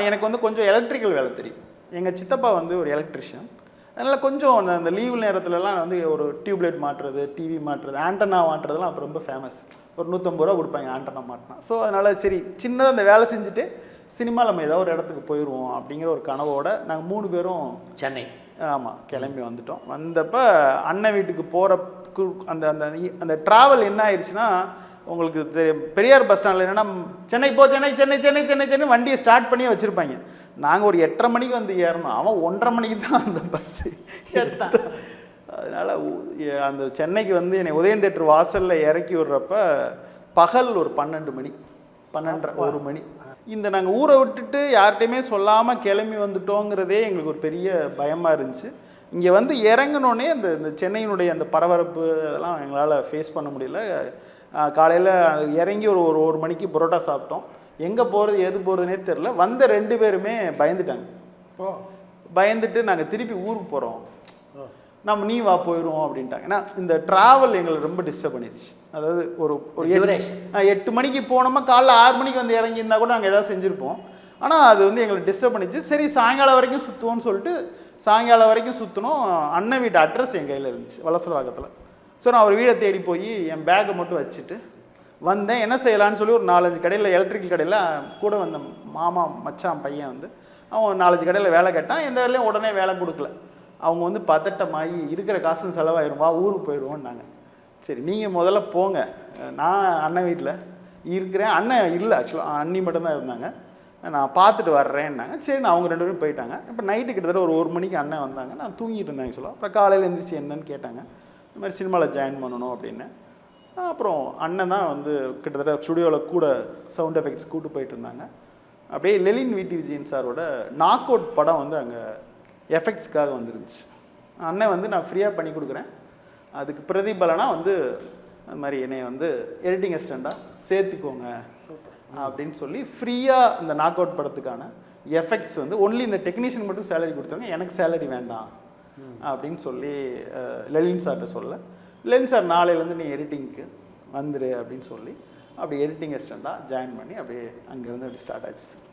எனக்கு வந்து கொஞ்சம் எலக்ட்ரிக்கல் வேலை தெரியும். எங்கள் சித்தப்பா வந்து ஒரு எலக்ட்ரிஷியன். அதனால் கொஞ்சம் அந்த லீவு நேரத்துலலாம் வந்து ஒரு டியூப்லைட் மாட்டுறது, டிவி மாட்டுறது, ஆண்டனா மாட்டுறதுலாம் அப்போ ரொம்ப ஃபேமஸ். ஒரு 150 ரூபா கொடுப்பாங்க ஆண்டனா மாட்டினா. ஸோ அதனால் சரி சின்னதாக அந்த வேலை செஞ்சுட்டு சினிமாவில் நம்ம ஏதோ ஒரு இடத்துக்கு போயிடுவோம் அப்படிங்கிற ஒரு கனவோடு நாங்கள் 3 பேரும் சென்னை ஆமாம் கிளம்பி வந்துட்டோம். வந்தப்போ அண்ணன் வீட்டுக்கு போகிறக்கு அந்த அந்த அந்த ட்ராவல் என்ன ஆயிடுச்சுன்னா, உங்களுக்கு தெரியும் பெரியார் பஸ் ஸ்டாண்டில் என்னென்னா சென்னை போ சென்னை சென்னை சென்னை சென்னை சென்னை வண்டியை ஸ்டார்ட் பண்ணியே வச்சுருப்பாங்க. நாங்கள் ஒரு 8:30 மணிக்கு வந்து ஏறணும், அவன் 1:30 மணிக்கு தான் அந்த பஸ்ஸு எடுத்தான். அதனால் அந்த சென்னைக்கு வந்து என்னை உதயம் தேட்டர் வாசலில் இறக்கி விடுறப்ப பகல் ஒரு 12 மணி 12:30 1 மணி. இந்த நாங்கள் ஊரை விட்டுட்டு யார்கிட்டையுமே சொல்லாமல் கிளம்பி வந்துட்டோங்கிறதே எங்களுக்கு ஒரு பெரிய பயமாக இருந்துச்சு. இங்கே வந்து இறங்கினோடனே இந்த சென்னையினுடைய அந்த பரபரப்பு அதெல்லாம் எங்களால் ஃபேஸ் பண்ண முடியல. காலையில் இறங்கி ஒரு 1 மணிக்கு பரோட்டா சாப்பிட்டோம். எங்கே போகிறது எது போகிறதுனே தெரில. வந்த 2 பேருமே பயந்துட்டாங்க. பயந்துட்டு நாங்கள் திருப்பி ஊருக்கு போகிறோம், நம்ம நீ வா போயிடுவோம் அப்படின்ட்டாங்க. ஏன்னா இந்த ட்ராவல் எங்களுக்கு ரொம்ப டிஸ்டர்ப் பண்ணிடுச்சு. அதாவது ஒரு 8 மணிக்கு போனோமா காலைல 6 மணிக்கு வந்து இறங்கியிருந்தா கூட நாங்கள் எதாவது செஞ்சுருப்போம். ஆனால் அது வந்து எங்களுக்கு டிஸ்டர்ப் பண்ணிச்சு. சரி சாயங்காலம் வரைக்கும் சுற்றுவோம்னு சொல்லிட்டு சாயங்காலம் வரைக்கும் சுற்றினோம். அண்ணன் வீட்டு அட்ரஸ் என் கையில் இருந்துச்சு வலசரவாக்கத்தில். ஸோ நான் அவர் வீடை தேடி போய் என் பேக்கை மட்டும் வச்சுட்டு வந்தேன். என்ன செய்யலான்னு சொல்லி ஒரு 4-5 கடையில் எலக்ட்ரிக்கல் கடையில் கூட வந்த மாமா மச்சான் பையன் வந்து அவன் 4-5 கடையில் வேலை கேட்டான். எந்த வேலையும் உடனே வேலை கொடுக்கல. அவங்க வந்து பதட்டமாகி இருக்கிற காசும் செலவாயிரும்பா ஊருக்கு போயிடுவோம்னாங்க. சரி நீங்கள் முதல்ல போங்க, நான் அண்ணன் வீட்டில் இருக்கிறேன். அண்ணன் இல்லை, ஆக்சுவலாக அண்ணி மட்டும்தான் இருந்தாங்க, நான் பார்த்துட்டு வர்றேன்னாங்க. சரி நான் அவங்க 2 பேரும் போயிட்டாங்க. இப்போ நைட்டு கிட்டத்தட்ட ஒரு 1 மணிக்கு அண்ணன் வந்தாங்க. நான் தூங்கிட்டு இருந்தேன் ஆக்சுவலாக. அப்புறம் காலையில் எழுந்திரிச்சு என்னன்னு கேட்டாங்க. இந்த மாதிரி சினிமாவில் ஜாயின் பண்ணணும் அப்படின்னு. அப்புறம் அண்ணன் தான் வந்து கிட்டத்தட்ட ஸ்டுடியோவில் கூட சவுண்ட் எஃபெக்ட்ஸ் கூட்டு போயிட்டு இருந்தாங்க. அப்படியே லெலின் விடி விஜயன் சாரோட நாக் அவுட் படம் வந்து அங்கே எஃபெக்ட்ஸ்க்காக வந்துருந்துச்சு. அண்ணன் வந்து நான் ஃப்ரீயாக பண்ணி கொடுக்குறேன், அதுக்கு பிரதிபலனாக வந்து அது மாதிரி என்னை வந்து எடிட்டிங் அசிஸ்டண்ட்டாக சேர்த்துக்கோங்க அப்படின்னு சொல்லி ஃப்ரீயாக அந்த நாக் அவுட் படத்துக்கான எஃபெக்ட்ஸ் வந்து ஒன்லி இந்த டெக்னீஷியன் மட்டும் சேலரி கொடுத்தாங்க, எனக்கு சேலரி வேண்டாம் அப்படின்னு சொல்லி லெலின் சார்கிட்ட சொல்ல, லெலின் சார் நாளையிலேருந்து நீ எடிட்டிங்க்கு வந்துடு அப்படின்னு சொல்லி அப்படி எடிட்டிங் அசிஸ்டண்ட்டாக ஜாயின் பண்ணி அப்படியே அங்கேருந்து அப்படி ஸ்டார்ட் ஆச்சு.